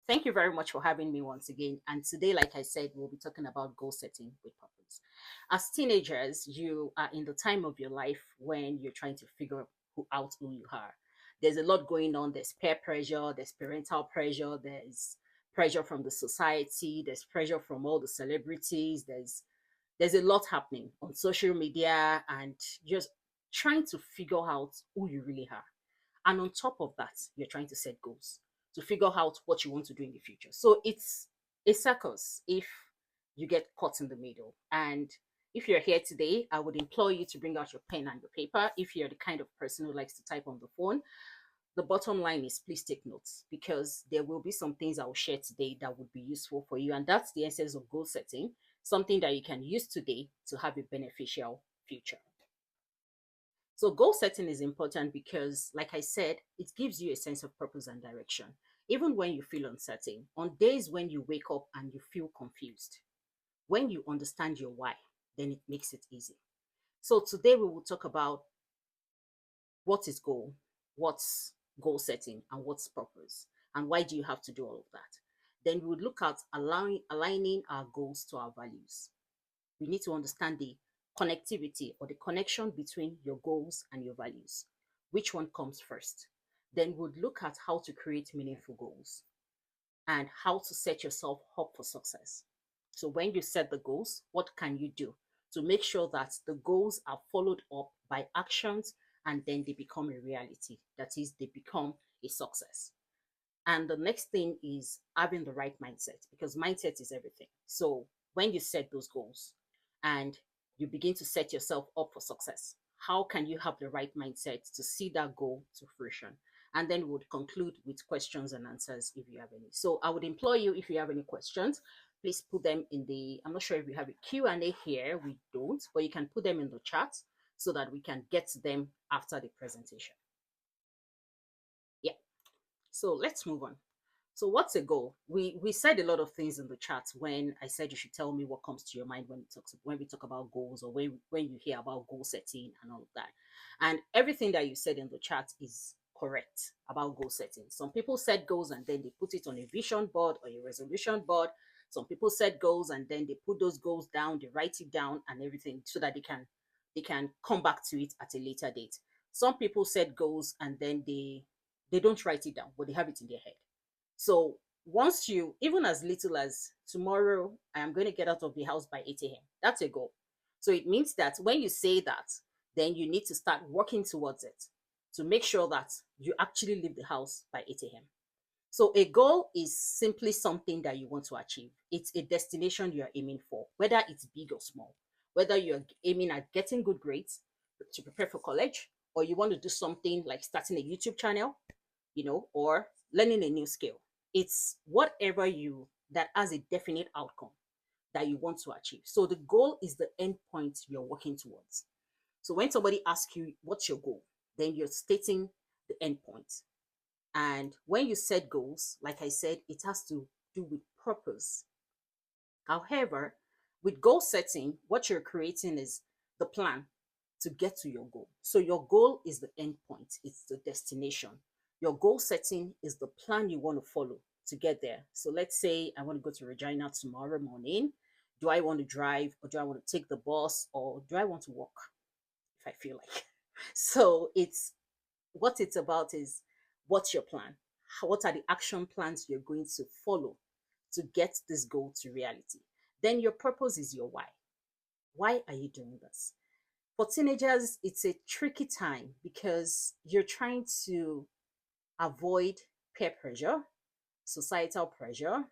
Thank you very much for having me once again. And today, like I said, we'll be talking about goal setting with purpose. As teenagers, you are in the time of your life when you're trying to figure out who you are. There's a lot going on. There's peer pressure, there's parental pressure, there's pressure from the society, there's pressure from all the celebrities, there's a lot happening on social media, and just trying to figure out who you really are. And on top of that, you're trying to set goals to figure out what you want to do in the future. So it's a circus if you get caught in the middle. And if you're here today, I would implore you to bring out your pen and your paper. If you're the kind of person who likes to type on the phone, the bottom line is please take notes, because there will be some things I will share today that would be useful for you. And that's the essence of goal setting, something that you can use today to have a beneficial future. So goal setting is important because, like I said, it gives you a sense of purpose and direction. Even when you feel uncertain, on days when you wake up and you feel confused, when you understand your why, then it makes it easy. So today we will talk about what is goal, what's goal setting, and what's purpose, and why do you have to do all of that. Then we would look at aligning our goals to our values. We need to understand the connectivity or the connection between your goals and your values. Which one comes first? Then we'd look at how to create meaningful goals and how to set yourself up for success. So when you set the goals, what can you do to make sure that the goals are followed up by actions and then they become a reality? That is, they become a success. And the next thing is having the right mindset, because mindset is everything. So when you set those goals and you begin to set yourself up for success, how can you have the right mindset to see that goal to fruition? And then we would conclude with questions and answers if you have any. So I would implore you, if you have any questions, please put them in the, I'm not sure if we have a Q&A here. We don't, but you can put them in the chat so that we can get to them after the presentation. Yeah. So let's move on. So what's a goal? We said a lot of things in the chat when I said you should tell me what comes to your mind when we talk about goals, or when you hear about goal setting and all of that. And everything that you said in the chat is correct about goal setting. Some people set goals and then they put it on a vision board or a resolution board. Some people set goals and then they put those goals down, they write it down and everything so that they can come back to it at a later date. Some people set goals and then they don't write it down, but they have it in their head. So once you, even as little as tomorrow, I am going to get out of the house by 8 a.m., that's a goal. So it means that when you say that, then you need to start working towards it to make sure that you actually leave the house by 8 a.m. So a goal is simply something that you want to achieve. It's a destination you are aiming for, whether it's big or small, whether you're aiming at getting good grades to prepare for college, or you want to do something like starting a YouTube channel, or learning a new skill. It's whatever you that has a definite outcome that you want to achieve. So the goal is the end point you're working towards. So when somebody asks you what's your goal, then you're stating the end point. And when you set goals, like I said, it has to do with purpose. However, with goal setting, what you're creating is the plan to get to your goal. So your goal is the end point, it's the destination. Your goal setting is the plan you want to follow to get there. So let's say I want to go to Regina tomorrow morning. Do I want to drive, or do I want to take the bus, or do I want to walk if I feel like? So it's what it's about is, what's your plan? What are the action plans you're going to follow to get this goal to reality? Then your purpose is your why. Why are you doing this? For teenagers, it's a tricky time because you're trying to avoid peer pressure, societal pressure.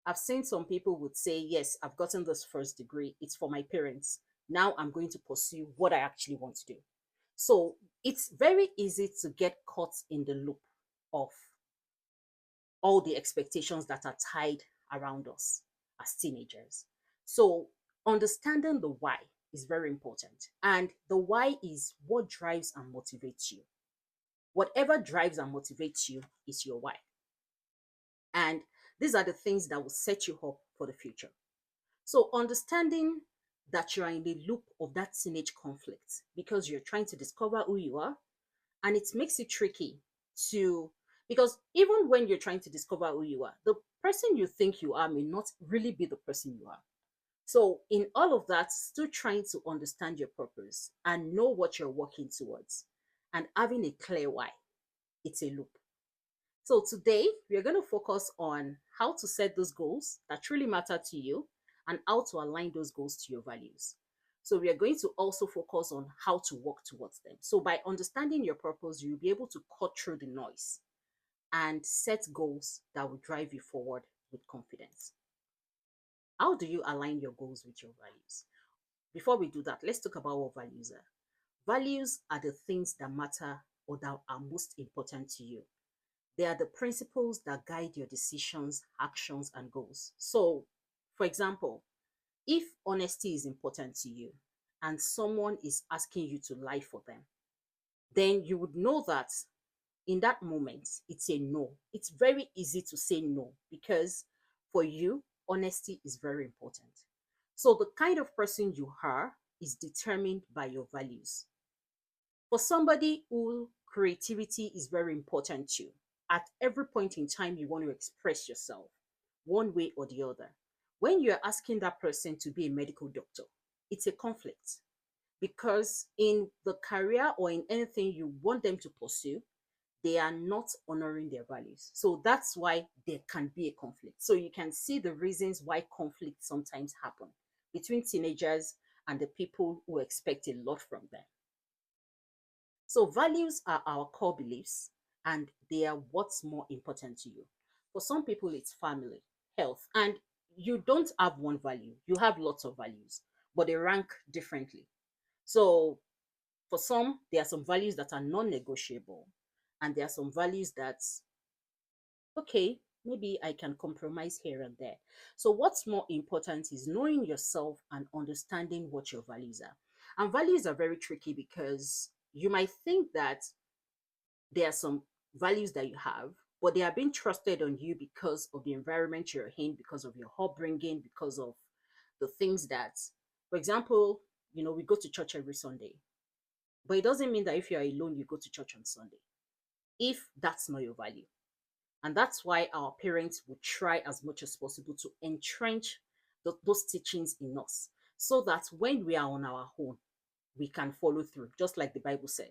I've seen some people would say, yes, I've gotten this first degree. It's for my parents. Now I'm going to pursue what I actually want to do. So it's very easy to get caught in the loop of all the expectations that are tied around us as teenagers. So understanding the why is very important. And the why is what drives and motivates you. Whatever drives and motivates you is your why. And these are the things that will set you up for the future. So understanding that you are in the loop of that teenage conflict because you're trying to discover who you are, and it makes it tricky to Because even when you're trying to discover who you are, the person you think you are may not really be the person you are. So, in all of that, still trying to understand your purpose and know what you're working towards and having a clear why. It's a loop. So, today we are going to focus on how to set those goals that truly matter to you and how to align those goals to your values. So, we are going to also focus on how to work towards them. So, by understanding your purpose, you'll be able to cut through the noise and set goals that will drive you forward with confidence. How do you align your goals with your values? Before we do that, let's talk about what values are. Values are the things that matter or that are most important to you. They are the principles that guide your decisions, actions, and goals. So, for example, if honesty is important to you and someone is asking you to lie for them, then you would know that in that moment, it's a no. It's very easy to say no because for you, honesty is very important. So the kind of person you are is determined by your values. For somebody who creativity is very important to, at every point in time you want to express yourself one way or the other. When you're asking that person to be a medical doctor, it's a conflict because in the career or in anything you want them to pursue, they are not honoring their values. So that's why there can be a conflict. So you can see the reasons why conflict sometimes happen between teenagers and the people who expect a lot from them. So values are our core beliefs and they are what's more important to you. For some people, it's family, health, and you don't have one value. You have lots of values, but they rank differently. So for some, there are some values that are non-negotiable, and there are some values that, okay, maybe I can compromise here and there. So what's more important is knowing yourself and understanding what your values are. And values are very tricky because you might think that there are some values that you have, but they are being trusted on you because of the environment you're in, because of your upbringing, because of the things that, for example, we go to church every Sunday, but it doesn't mean that if you're alone, you go to church on Sunday, if that's not your value. And that's why our parents would try as much as possible to entrench those teachings in us so that when we are on our own, we can follow through, just like the Bible said,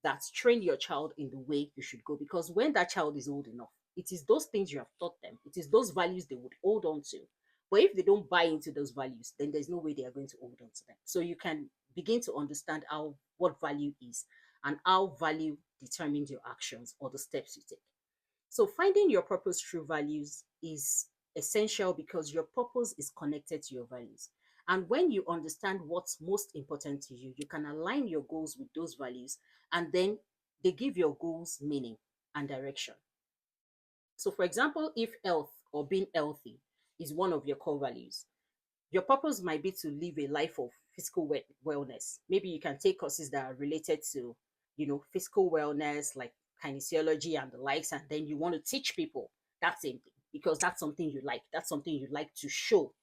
that train your child in the way you should go. Because when that child is old enough, it is those things you have taught them, it is those values they would hold on to. But if they don't buy into those values, then there's no way they are going to hold on to them. So you can begin to understand how what value is and how value determines your actions or the steps you take. So finding your purpose through values is essential because your purpose is connected to your values. And when you understand what's most important to you, you can align your goals with those values and then they give your goals meaning and direction. So, for example, if health or being healthy is one of your core values, your purpose might be to live a life of physical wellness. Maybe you can take courses that are related to, physical wellness, like kinesiology and the likes, and then you want to teach people that same thing because that's something you like. That's something you like to show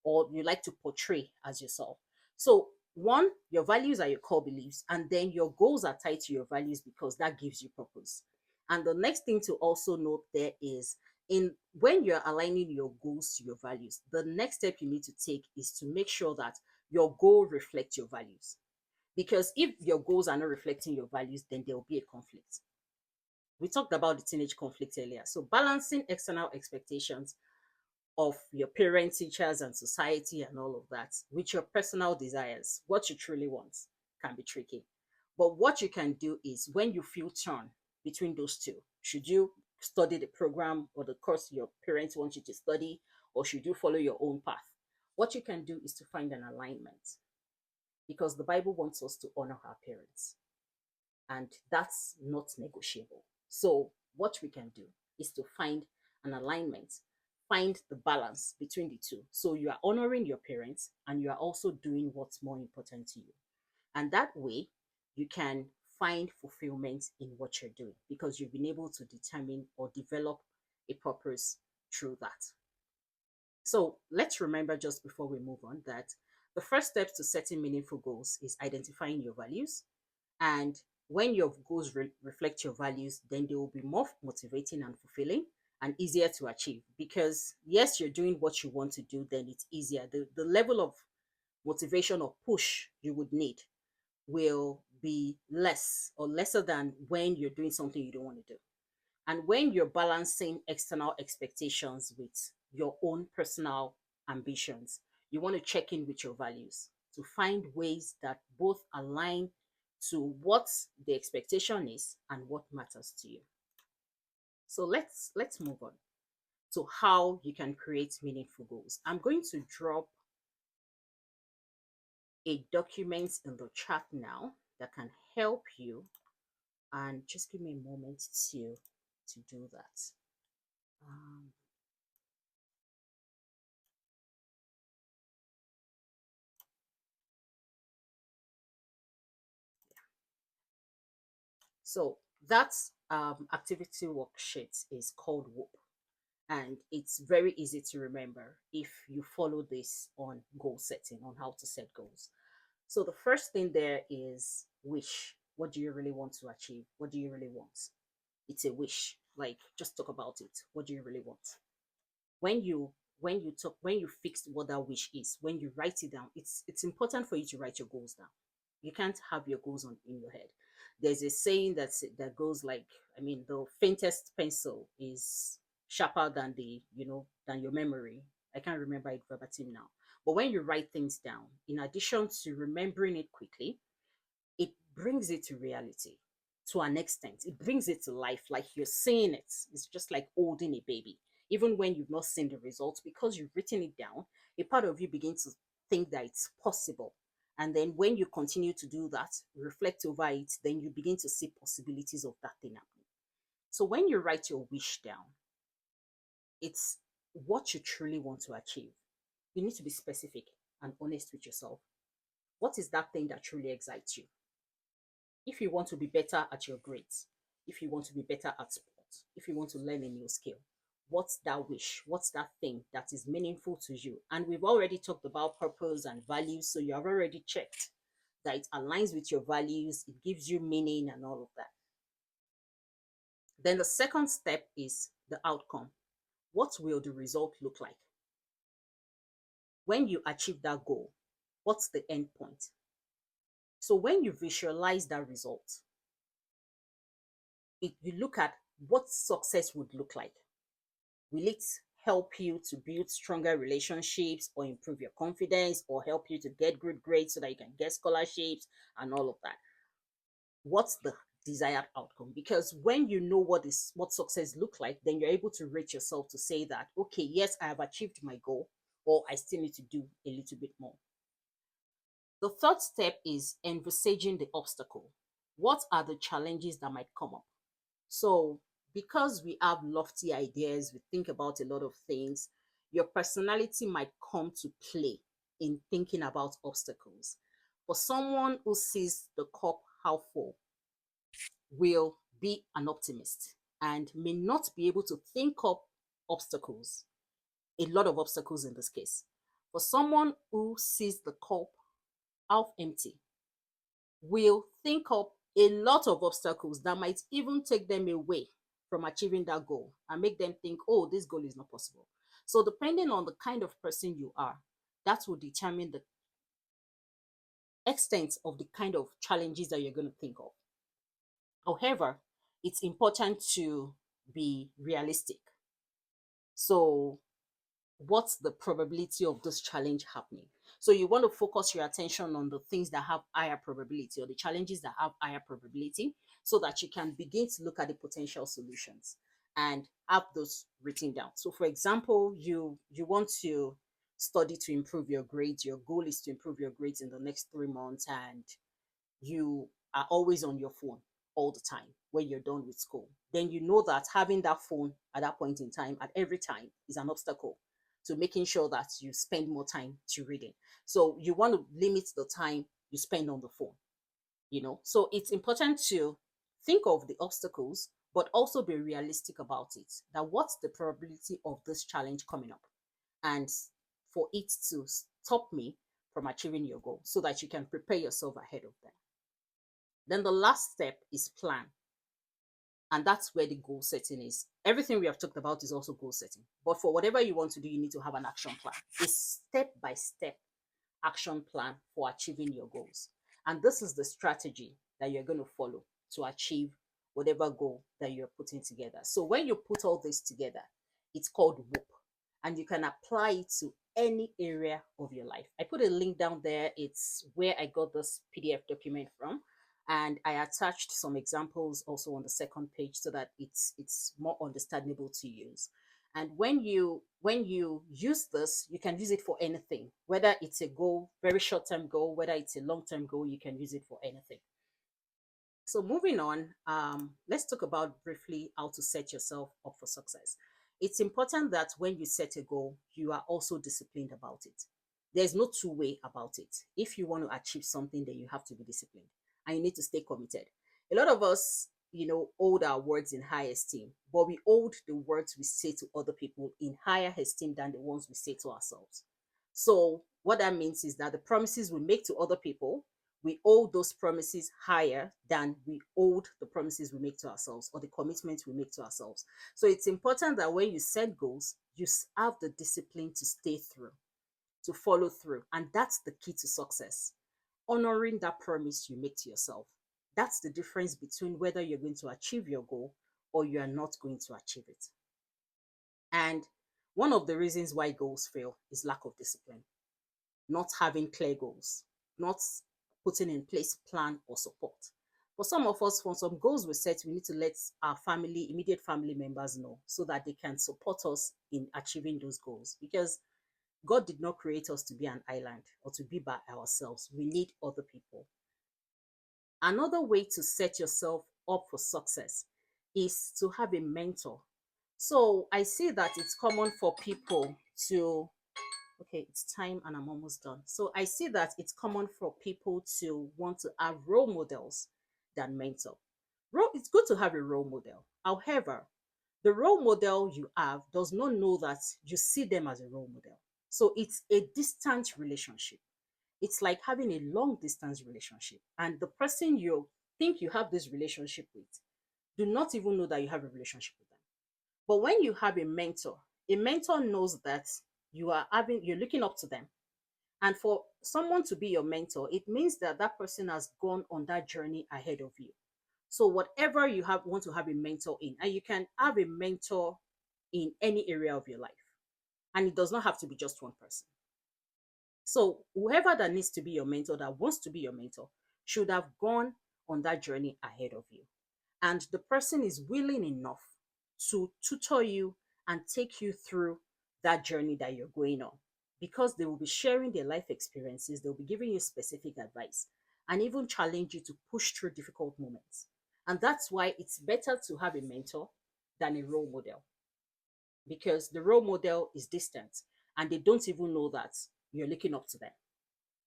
or you like to portray as yourself. So, one, your values are your core beliefs, and then your goals are tied to your values because that gives you purpose. And the next thing to also note there is in when you're aligning your goals to your values, the next step you need to take is to make sure that your goal reflects your values. Because if your goals are not reflecting your values, then there will be a conflict. We talked about the teenage conflict earlier. So balancing external expectations of your parents, teachers, and society, and all of that, with your personal desires, what you truly want, can be tricky. But what you can do is when you feel torn between those two, should you study the program or the course your parents want you to study, or should you follow your own path? What you can do is to find an alignment because the Bible wants us to honor our parents and that's not negotiable. So, what we can do is to find an alignment, find the balance between the two. So, you are honoring your parents and you are also doing what's more important to you. And that way, you can find fulfillment in what you're doing because you've been able to determine or develop a purpose through that. So, let's remember just before we move on that the first steps to setting meaningful goals is identifying your values and When your goals reflect your values, then they will be more motivating and fulfilling and easier to achieve. Because yes, you're doing what you want to do, then it's easier. The level of motivation or push you would need will be less or lesser than when you're doing something you don't want to do. And when you're balancing external expectations with your own personal ambitions, you want to check in with your values to find ways that both align to what the expectation is and what matters to you. So let's move on to how you can create meaningful goals. I'm going to drop a document in the chat now that can help you, and just give me a moment to do that. Um, So that activity worksheet is called WHOOP, and it's very easy to remember if you follow this on goal setting, on how to set goals. So the first thing there is wish. What do you really want to achieve? What do you really want? It's a wish. Like, just talk about it. What do you really want? When you fix what that wish is, when you write it down, it's important for you to write your goals down. You can't have your goals on in your head. There's a saying that goes like, I mean, the faintest pencil is sharper than than your memory. I can't remember it verbatim now. But when you write things down, in addition to remembering it quickly, it brings it to reality to an extent. It brings it to life, like you're seeing it. It's just like holding a baby. Even when you've not seen the results, because you've written it down, a part of you begins to think that it's possible. And then when you continue to do that, reflect over it, then you begin to see possibilities of that thing happening. So when you write your wish down, it's what you truly want to achieve. You need to be specific and honest with yourself. What is that thing that truly excites you? If you want to be better at your grades, if you want to be better at sports, if you want to learn a new skill, what's that wish? What's that thing that is meaningful to you? And we've already talked about purpose and values, so you have already checked that it aligns with your values, it gives you meaning and all of that. Then the second step is the outcome. What will the result look like? When you achieve that goal, what's the end point? So when you visualize that result, you look at what success would look like. Will it help you to build stronger relationships or improve your confidence or help you to get good grades so that you can get scholarships and all of that? What's the desired outcome? Because when you know what success look like, then you're able to rate yourself to say that, okay, yes, I have achieved my goal, or I still need to do a little bit more. The third step is envisaging the obstacle. What are the challenges that might come up? So, because we have lofty ideas, we think about a lot of things, your personality might come to play in thinking about obstacles. For someone who sees the cup half full, will be an optimist and may not be able to think up obstacles, a lot of obstacles in this case. For someone who sees the cup half empty, will think up a lot of obstacles that might even take them away from achieving that goal and make them think, oh, this goal is not possible. So, depending on the kind of person you are, that will determine the extent of the kind of challenges that you're going to think of. However, it's important to be realistic. So, what's the probability of this challenge happening? So you want to focus your attention on the things that have higher probability or the challenges that have higher probability so that you can begin to look at the potential solutions and have those written down. So for example, you want to study to improve your grades. Your goal is to improve your grades in the next 3 months, and you are always on your phone all the time when you're done with school, then you know that having that phone at that point in time, at every time, is an obstacle to making sure that you spend more time to reading. So you want to limit the time you spend on the phone. So it's important to think of the obstacles, but also be realistic about it. That what's the probability of this challenge coming up? And for it to stop me from achieving your goal so that you can prepare yourself ahead of that. Then the last step is plan. And that's where the goal setting is. Everything we have talked about is also goal setting. But for whatever you want to do, you need to have an action plan, a step by step action plan for achieving your goals. And this is the strategy that you're going to follow to achieve whatever goal that you're putting together. So when you put all this together, it's called WHOOP, and you can apply it to any area of your life. I put a link down there. It's where I got this PDF document from. And I attached some examples also on the second page so that it's more understandable to use. And when you use this, you can use it for anything, whether it's a goal, very short-term goal, whether it's a long-term goal, you can use it for anything. So moving on, let's talk about briefly how to set yourself up for success. It's important that when you set a goal, you are also disciplined about it. There's no two way about it. If you want to achieve something, then you have to be disciplined and you need to stay committed. A lot of us, hold our words in high esteem, but we hold the words we say to other people in higher esteem than the ones we say to ourselves. So what that means is that the promises we make to other people, we hold those promises higher than we hold the promises we make to ourselves or the commitments we make to ourselves. So it's important that when you set goals, you have the discipline to stay through, to follow through. And that's the key to success. Honoring that promise you make to yourself. That's the difference between whether you're going to achieve your goal or you are not going to achieve it. And one of the reasons why goals fail is lack of discipline, not having clear goals, not putting in place plan or support. For some of us, for some goals we set, we need to let our family, immediate family members know so that they can support us in achieving those goals. Because God did not create us to be an island or to be by ourselves. We need other people. Another way to set yourself up for success is to have a mentor. So I see that it's common for people to, okay, it's time and I'm almost done. So I see that it's common for people to want to have role models than mentor. It's good to have a role model. However, the role model you have does not know that you see them as a role model. So it's a distant relationship. It's like having a long distance relationship. And the person you think you have this relationship with do not even know that you have a relationship with them. But when you have a mentor knows that you're looking up to them. And for someone to be your mentor, it means that that person has gone on that journey ahead of you. So whatever you want to have a mentor in, and you can have a mentor in any area of your life. And it does not have to be just one person. So whoever that needs to be your mentor, that wants to be your mentor, should have gone on that journey ahead of you. And the person is willing enough to tutor you and take you through that journey that you're going on, because they will be sharing their life experiences, they'll be giving you specific advice and even challenge you to push through difficult moments. And that's why it's better to have a mentor than a role model, because the role model is distant and they don't even know that you're looking up to them,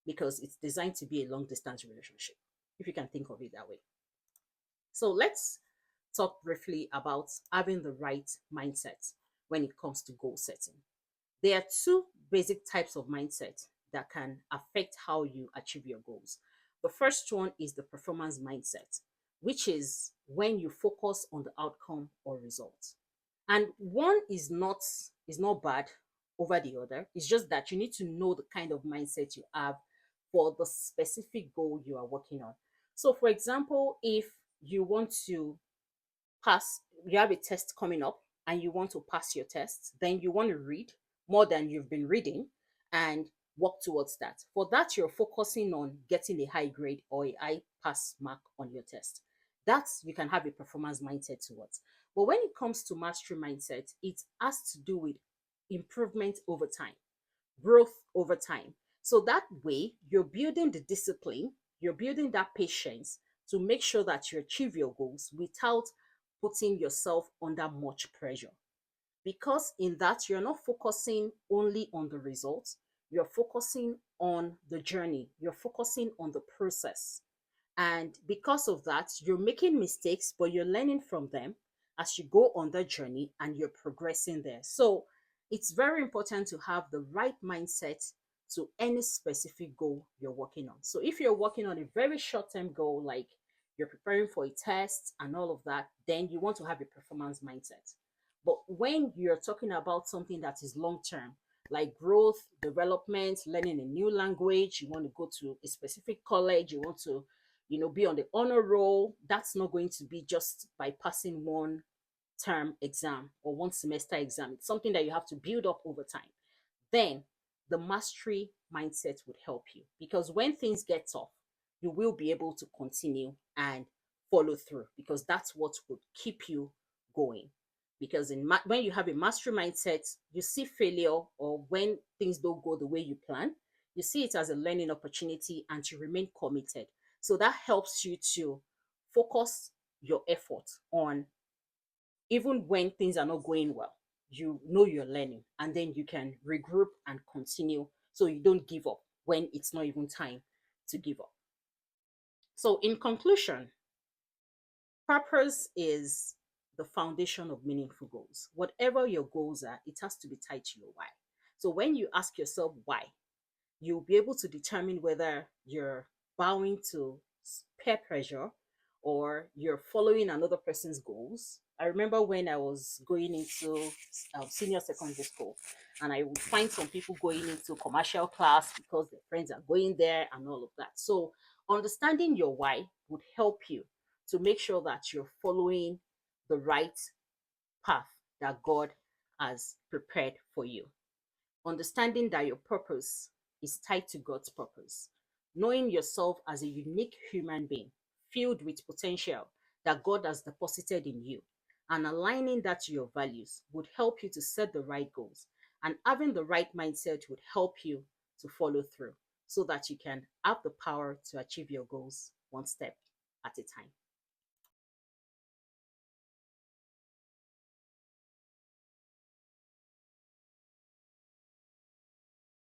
because it's designed to be a long distance relationship, if you can think of it that way. So let's talk briefly about having the right mindset when it comes to goal setting. There are two basic types of mindset that can affect how you achieve your goals. The first one is the performance mindset, which is when you focus on the outcome or results. And one is not bad over the other. It's just that you need to know the kind of mindset you have for the specific goal you are working on. So for example, if you want to pass, you have a test coming up and you want to pass your test, then you want to read more than you've been reading and work towards that. For that, you're focusing on getting a high grade or a high pass mark on your test. That's, you can have a performance mindset towards. But when it comes to mastery mindset, it has to do with improvement over time, growth over time. So that way, you're building the discipline, you're building that patience to make sure that you achieve your goals without putting yourself under much pressure. Because in that, you're not focusing only on the results, you're focusing on the journey, you're focusing on the process. And because of that, you're making mistakes, but you're learning from them as you go on the journey and you're progressing there. So it's very important to have the right mindset to any specific goal you're working on. So if you're working on a very short term goal, like you're preparing for a test and all of that, then you want to have a performance mindset. But when you're talking about something that is long term, like growth, development, learning a new language, you want to go to a specific college, you want to, be on the honor roll, that's not going to be just by passing one term exam or one semester exam. It's something that you have to build up over time. Then the mastery mindset would help you, because when things get tough, you will be able to continue and follow through, because that's what would keep you going. Because when you have a mastery mindset, you see failure, or when things don't go the way you plan, you see it as a learning opportunity and to remain committed. So that helps you to focus your effort on, even when things are not going well, you know you're learning, and then you can regroup and continue, so you don't give up when it's not even time to give up. So, in conclusion, purpose is the foundation of meaningful goals. Whatever your goals are, it has to be tied to your why. So, when you ask yourself why, you'll be able to determine whether you're bowing to peer pressure or you're following another person's goals. I remember when I was going into senior secondary school, and I would find some people going into commercial class because their friends are going there and all of that. So, understanding your why would help you to make sure that you're following the right path that God has prepared for you. Understanding that your purpose is tied to God's purpose. Knowing yourself as a unique human being filled with potential that God has deposited in you, and aligning that to your values would help you to set the right goals. And having the right mindset would help you to follow through, so that you can have the power to achieve your goals one step at a time.